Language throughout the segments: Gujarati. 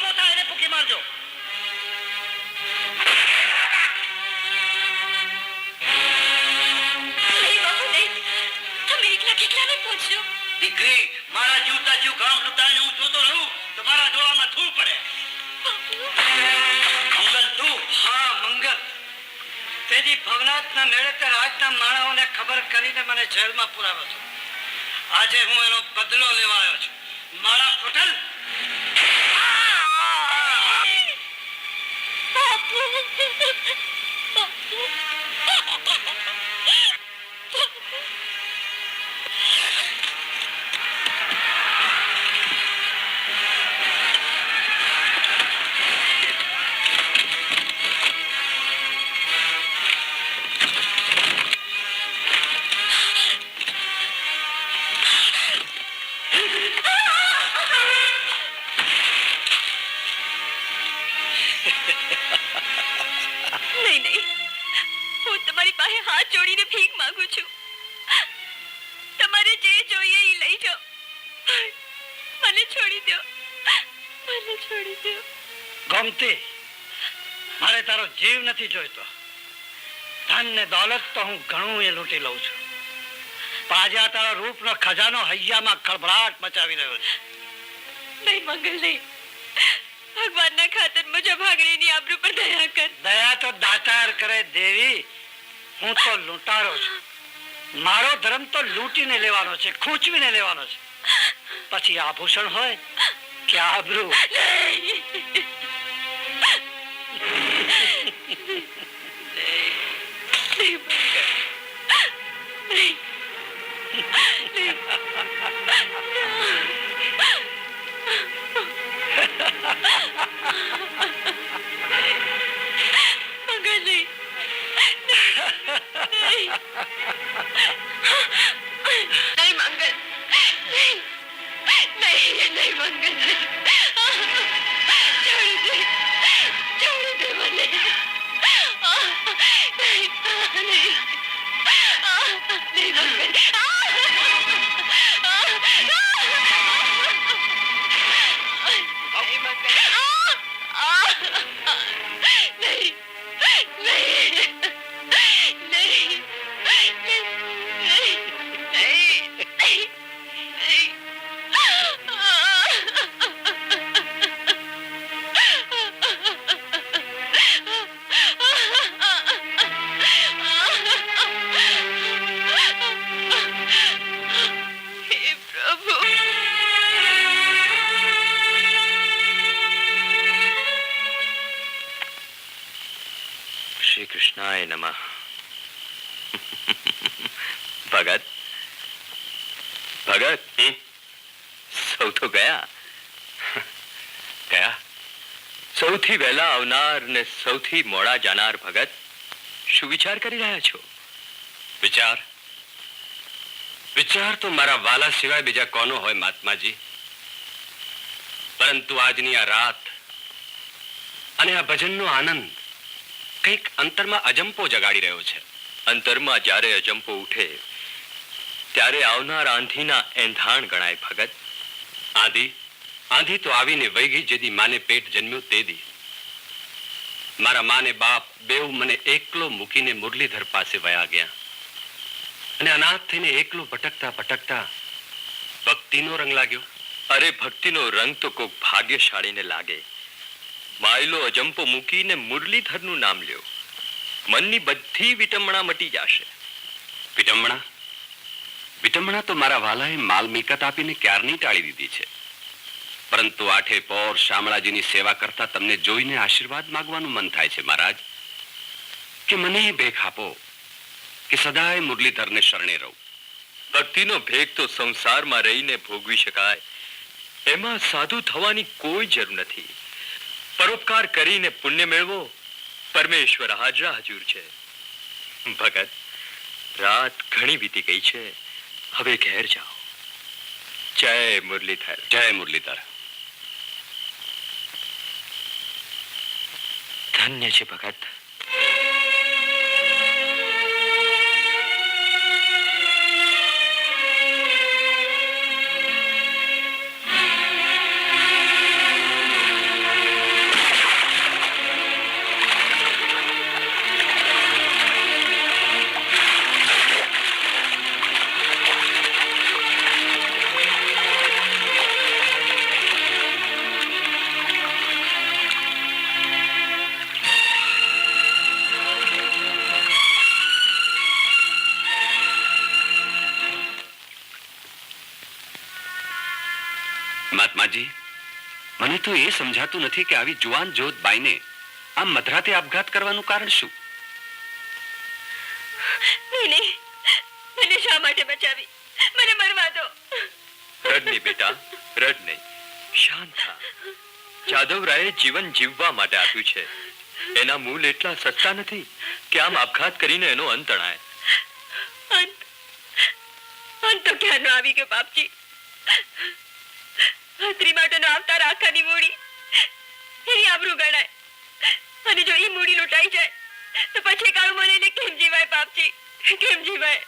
લાંબો થાય એને ફૂંકી મારજો. દીકરી, મારા જીવતા જીવ ગામ લૂંટાઈને હું જોતો રહું તો મારા જોવામાં થૂ પડે. મંગલ તું? હા મંગલ. તેજી ભવનાથના મેળે તે રાજના માણાઓને ખબર કરીને મને જેલમાં પુરાવ્યો હતો. આજે હું એનો બદલો લેવા આવ્યો છું. મારા ફોટલ ગમતી, મારે તારો જીવ નથી જોઈતો. ધન ને દોલત તો હું ઘણું એ લૂંટી લઉં છું. પણ આજે આ તારા રૂપનો ખજાનો હૈયામાં ખળભળાટ મચાવી રહ્યો છે. નહીં મંગલ, નહીં. ભગવાનના ખાતર મુજબ ભાગણીની આબરૂ પર દયા કર. દયા તો દાતાર કરે દેવી. હું તો લૂંટારો છું. મારો ધર્મ તો લૂંટીને લેવાનો છે, ખૂંચવીને લેવાનો છે. પછી આભૂષણ હોય કે આબરૂ. કૃષ્ણાય નમઃ. ભગત, ભગત, સૌ તો ગયા. સૌથી વહેલા આવનાર ને સૌથી મોડા જાનાર ભગત, શું વિચાર કરી રહ્યા છો? વિચાર? વિચાર તો મારા વાલા સિવાય બીજા કોનો હોય મહાત્માજી. પરંતુ આજની આ રાત અને આ ભજનનો આનંદ કંઈક અંતરમાં અજંપો જગાડી રહ્યો છે. અંતરમાં જ્યારે અજંપો ઉઠે ત્યારે આવનાર આંધીના એંધાણ ગણાય ભગત. આંધી તો આવીને વૈગી જેદી માને પેટ જન્મ્યો તે દી. મારા માને બાપ બેવ મને એકલો મૂકીને મુરલીધર પાસે વયા ગયા અને અનાથ થઈને એકલો ભટકતા ભટકતા ભક્તિનો રંગ લાગ્યો. અરે ભક્તિનો રંગ તો કોક ભાગ્યશાળીને લાગે. માયલો અજંપો મૂકીને મુરલીધરનું નામ લ્યો, મનની બધી વિટંબણા મટી જશે. વિટંબણા? વિટંબણા તો મારા વાલાએ માલ મિલકત આપીને ક્યારની ટાળી દીધી છે. પરંતુ આઠે પોર શામળાજીની સેવા કરતા તમને જોઈને આશીર્વાદ માંગવાનું મન થાય છે મહારાજ, કે મને ભેખ આપો કે સદાય મુરલીધરને શરણે રહું. ભક્તિનો ભેગ તો સંસારમાં રહીને ભોગવી શકાય, એમાં સાધુ થવાની કોઈ જરૂર નથી. પરોપકાર કરીને પુણ્ય મેળવો, પરમેશ્વર હાજરા હજુર છે. ભગત, રાત ઘણી વીતી ગઈ છે, હવે ઘેર જાઓ. જય મુરલીધર. જય મુરલીધર. ધન્ય છે ભગત. પરંતુ એ સમજાતું નથી કે આવી જુવાન જોત બાઈને આમ મધરાતે આપઘાત કરવાનું કારણ શું? નહીં નહીં, મને શા માટે બચાવી? મને મરવા દો. રડ નહીં બેટા, રડ નહીં, શાંત થા. જાદવરાયે જીવન જીવવા માટે આપ્યું છે. એના મૂળ એટલા સસ્તા નથી કે આમ આપઘાત કરીને એનો અંત અણાય. અંત અંત તો ક્યારનો આવી ગયો બાપજી. ભાતરી માટેનો આવતા આખાની મૂડી એની આબરૂ ગણાય, અને જો એ મૂડી લૂંટાઈ જાય તો પછી કાળું મને કેમ જીવાય બાપજી, કેમ જીવાય?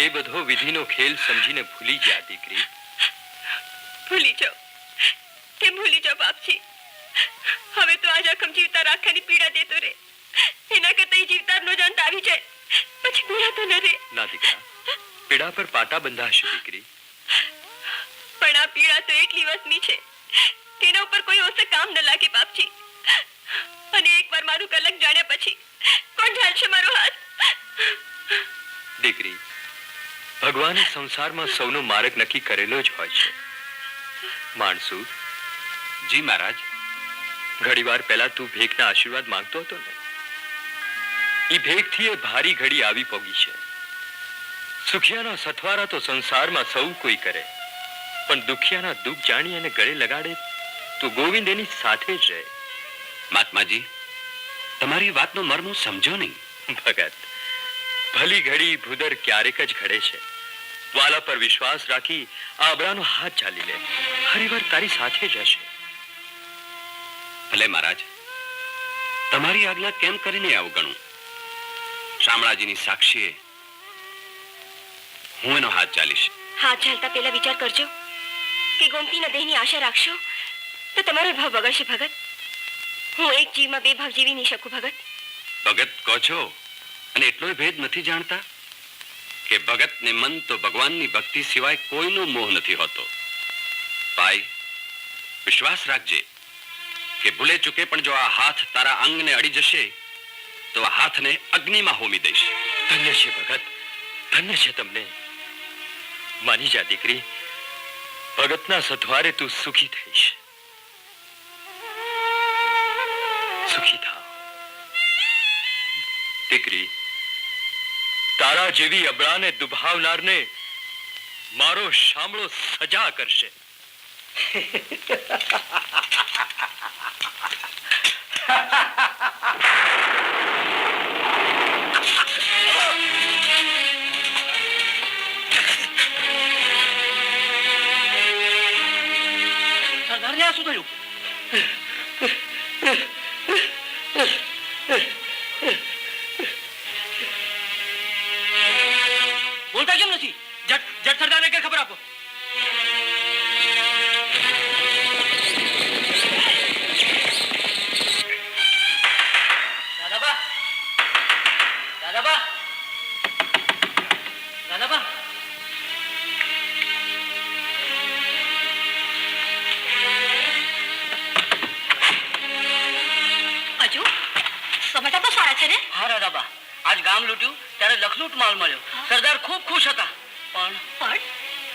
એ બધો વિધિનો ખેલ સમજીને ભૂલી જા દીકરી. ભૂલી જાઓ, કેમ ભૂલી જાઓ બાપજી? હવે તો આ જખમ જીવતા રાખવાની પીડા દેતો રે, એના કરતા જીવતારનો જ અંત આવી જાય પછી પીડા તો ન રે. ના દીકરા, પીડા પર પાટા બંધાશે દીકરી. પણ આ પીડા તો એટલી વસમી છે કે એના ઉપર કોઈ ઓછે કામ ન લાગે બાપજી. અને એકવાર મારું કલંક જાણ્યા પછી કોણ ઝાલશે મારો હાથ? દીકરી, ભગવાને સંસારમાં સૌનો માર્ગ નક્કી કરેલો જ હોય છે. માણસુ, જી મહારાજ. ઘડીવાર પહેલા તું ભેખના આશીર્વાદ માંગતો હતો ને, એ ભેખથી એ ભારી ઘડી આવી પોગી છે. સુખિયાના સથવારા તો સંસારમાં સૌ કોઈ કરે, પણ દુખિયાના દુઃખ જાણી અને ગળે લગાડે તો ગોવિંદ એની સાથે જ રહે. મહાત્માજી, તમારી વાતનો મર્મ હું સમજો નહીં. ભગત, ભલી ઘડી ભૂદર ક્યારેક જ ઘડે છે. વાલા પર વિશ્વાસ રાખી આબરાનો હાથ ચાલી લે, હરિવર તારી સાથે જ હશે. ભલે મહારાજ, તમારી આજ્ઞા કેમ કરીને અવગણું? શામળાજીની સાક્ષીએ હું એનો હાથ ચાલીશ. હાથ ચાલતા પહેલા વિચાર કરજો કે ગોમતીના દેહની આશા રાખશો તો તમારો ભાવ બગડશે ભગત. હું એક જીવમાં બે ભાવ જીવી નહીં શકું ભગત. ભગત કહો છો અને એટલોય ભેદ નથી જાણતા કે ભગતને મન તો ભગવાનની ભક્તિ સિવાય કોઈનો મોહ નથી હોતો. ભાઈ, વિશ્વાસ રાખજે કે ભૂલે ચૂકે પણ જો આ હાથ તારા અંગને અડી જશે તો આ હાથને અગ્નિમાં હોમી દઈશ. ધન્ય છે ભગત, ધન્ય છે તમને. માની જા દીકરી, ભગતના સથવારે તું સુખી થઈશ. સુખી થાવ દીકરી. તારા જેવી અબળાને દુભાવનારને મારો શામળો સજા કરશે. સરદારને આ શું થયું? બોલતા કેમ નથી? જટ સરદારને કે ખબર આપો. દાદાબા, દાદાબા, દાદાબા. હજુ સમાચાર તો સારા છે ને? હા દાદાબા, આજ ગામ લૂંટ્યું ત્યારે લખલૂટ માલ મળ્યો. સરદાર ખૂબ ખુશ હતા.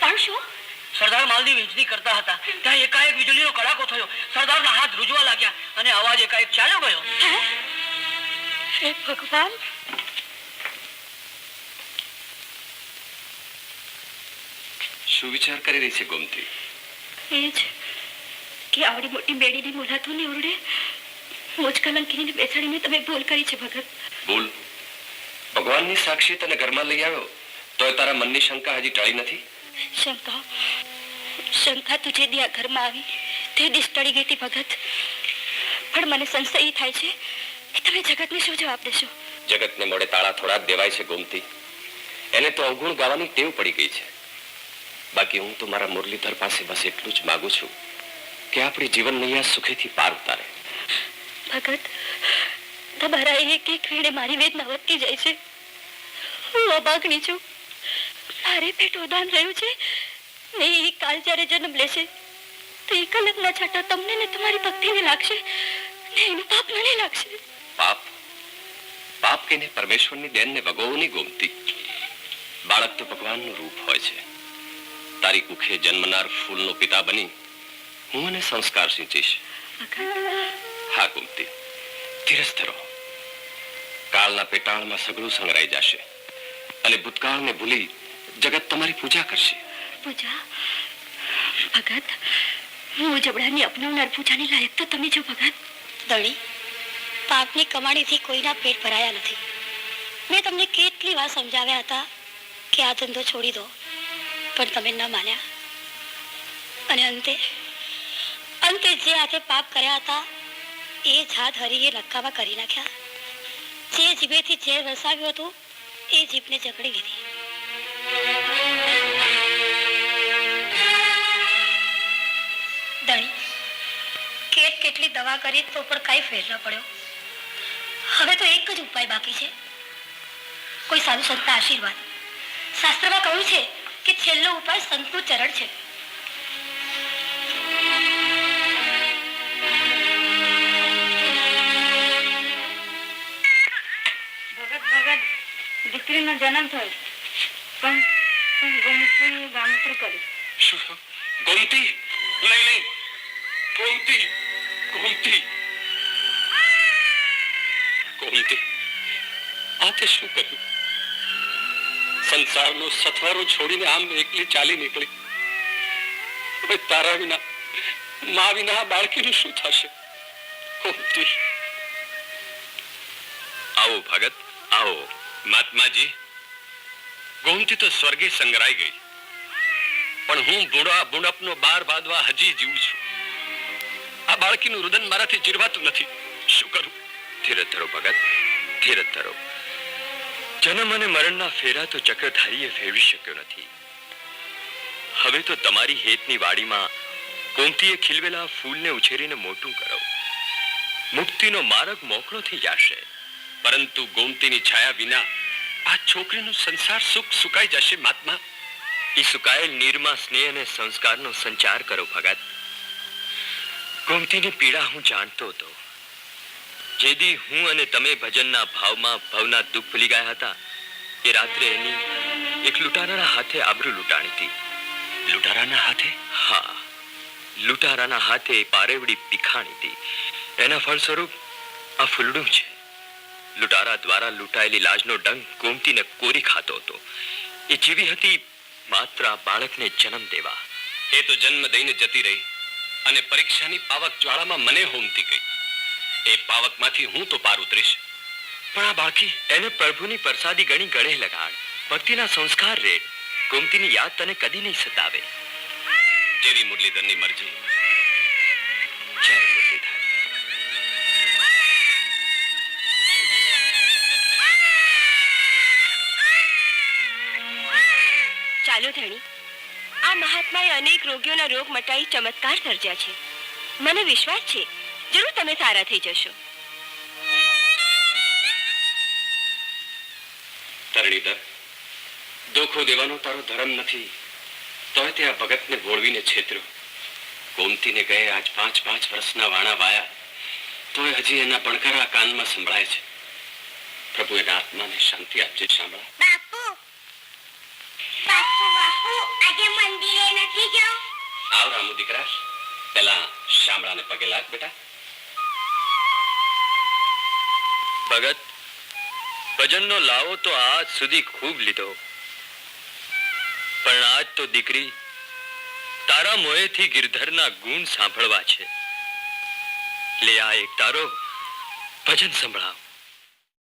પણ શું? સરદાર માલની વહેંચણી કરતા હતા ત્યાં એકાએક વીજળીનો કડાકો થયો. સરદારના હાથ રૂજવા લાગ્યા અને અવાજ એકાએક ચાલ્યો ગયો. હે ભગવાન! શું વિચાર કરી રહી છે ગોમતી? એ જ કે આવડી મોટી બેડીની મુલાતોને ઓરડે મોજ કલંકીને બેસાડીને તમે ભૂલ કરી છે ભગત. બોલ. ભગવાનની સાક્ષી તને ઘરમાં લઈ આવ્યો તો તારા મનની શંકા હજી ટળી નથી? શંકા તો જે દી આ ઘરમાં આવી તે દિવસ ટળી ગઈ હતી ભગત. પણ મને સંશય એ થાય છે કે તમે જગતને શું જવાબ દેશો? જગતને મોડે તાળા થોડા જ દેવાય છે ગોમતી. એને તો અવગુણ ગાવાની ટેવ પડી ગઈ છે. બાકી હું તો મારા મુરલીધર પાસે બસ એટલું જ માંગુ છું કે આપણી જીવન નૈયા સુખેથી પાર ઉતારે. ભગત, તમારા એક એક વેળે મારી વેદના વધતી જાય છે. હું અભાગણી છું. મારે પેટ ઉદાન રહ્યું છે ને એ કાલ જ્યારે જન્મ લેશે તો એ કલંકના છાંટા તમને ને તમારી ભક્તિને લાગશે ને એનું પાપ મને લાગશે. પાપ? પાપ કહીને પરમેશ્વરની દેનને વગોવની ગોમતી. બાળક તો ભગવાનનું રૂપ હોય છે. તારી કુખે જન્મનાર ફૂલનો પિતા બની હું એને સંસ્કાર સિંચીશ. હા કુંતી, ધીરજ ધરો. કાળના પેટાળમાં સગળું સંગ્રહાઈ જશે અને ભૂતકાળને ભૂલી જગત તમારી પૂજા કરશે. પૂજા? ભગત, હું જબડાની અપનાવનાર પૂજાની લાયક તો તમે જો ભગત. દળી, પાપની કમાણીથી કોઈના પેટ ભરાયા નથી. મેં તમને કેટલી વાર સમજાવ્યા હતા કે આ ધંધો છોડી દો, પણ તમે ન માન્યા. અને અંતે જે હાથે પાપ કર્યા હતા એ જ હાથ હરીએ નક્કામાં કરી નાખ્યા. જે જીભેથી ઝેર વરસાવ્યું હતું એ જીભને જકડી લીધી. દણી, કેટલી દવા કરી તો પણ કઈ ફેર ન પડ્યો. હવે તો એક જ ઉપાય બાકી છે, કોઈ સાધુ સંતના આશીર્વાદ. શાસ્ત્રમાં કહ્યું છે કે છેલ્લો ઉપાય સંતનું ચરણ છે. ભગત, દીકરીનો જન્મ થયો પણ ગોમતી ગામત્રી કરી. ગોમતી? નહીં, ગોમતી, ગોમતી, ગોમતી, આ તે શું કર્યું? સંસારનો સથવારો છોડીને આમ એકલી ચાલી નીકળી. હવે તારા વિના, મા વિના આ બાળકીનું શું થશે? ગોમતી. આવો ભગત, આવો. મહાત્માજી, ગોમતી તો સ્વર્ગે સંગ્રાઈ ગઈ, પણ હું બુણપનો બાર બાંધવા હજી જીવું છું. આ બાળકીનું રુદન મારાથી જીરવાતું નથી. શું કરું? ધીરજ ધરો ભગત, ધીરજ ધરો. જન્મ અને મરણના ફેરા તો ચક્રધારીએ ફેરવી શક્યો નથી. હવે તો તમારી હેતની વાડીમાં ગોમતીએ ખીલવેલા ફૂલને ઉછેરીને મોટું કરો. મુક્તિનો માર્ગ મોકળો થઈ જશે. પરંતુ ગોમતીની છાયા વિના આ છોકરીનું સંસાર સુખ સુકાઈ જશે. મહાત્મા, એ સુકાયેલ નીરમાં સ્નેહ અને સંસ્કારનો સંચાર કરો ભગત. ગોમતીની પીડા હું જાણતો હતો. જેદી હું અને તમે ભજનના ભાવમાં ભવના દુઃખ ભૂલી ગયા હતા, એ રાત્રે એની એક લૂંટારાના હાથે આબરૂ લૂંટાણી હતી. લૂંટારાના હાથે? હા, લૂંટારાના હાથે પારેવડી પીખાણી હતી. એના ફળ સ્વરૂપ આ ફૂલડું છે. લૂંટારા દ્વારા લૂંટાયેલી લાજનો ડંક ગોમતીને કોરી ખાતો હતો. એ જીવી હતી માત્ર આ બાળકને જન્મ દેવા. એ તો જન્મ દઈને જતી રહી અને પરીક્ષાની પાવક જ્વાળામાં મને હોમતી ગઈ. એ પાવકમાંથી હું તો પાર ઉતરીશ, પણ આ બાળકી? એને પ્રભુની પ્રસાદી ગણી ગળે લગાડ, ભક્તિના સંસ્કાર રેડ. ગોમતીની યાદ તને કદી નહીં સતાવે. જેવી મુરલીધરની મરજી. જય મુરલીધર. ચાલો ધણી, આ મહાત્માએ અનેક રોગીઓના રોગ મટાડી ચમત્કાર સર્જ્યા છે. મને વિશ્વાસ છે જરૂર તમે સારા થઈ જશો. તરણીધર, દુઃખો દેવાનો તારો ધર્મ નથી, તોય તે આ ભગતને ભોળવીને છેતર્યો. ગોમતીને કહે આજ 5 વર્ષના વાણા વાયા, તોય હજી એના ભણકારા કાનમાં સંભળાય છે. પ્રભુ એના આત્માને શાંતિ આપજે. શામળા બાપુ, આજે મંદિરે નથી જાઉં? આવ રામુ દીકરા, પેલા શામળાને પગે લાગ બેટા. ભગત, ભજનનો લાવો તો આજ સુધી ખૂબ લીધો, પણ આજ તો દીકરી તારા મોએથી ગિરધરના ગુણ સાંભળવા છે. લે આ એક તારો ભજન સંભળાવ.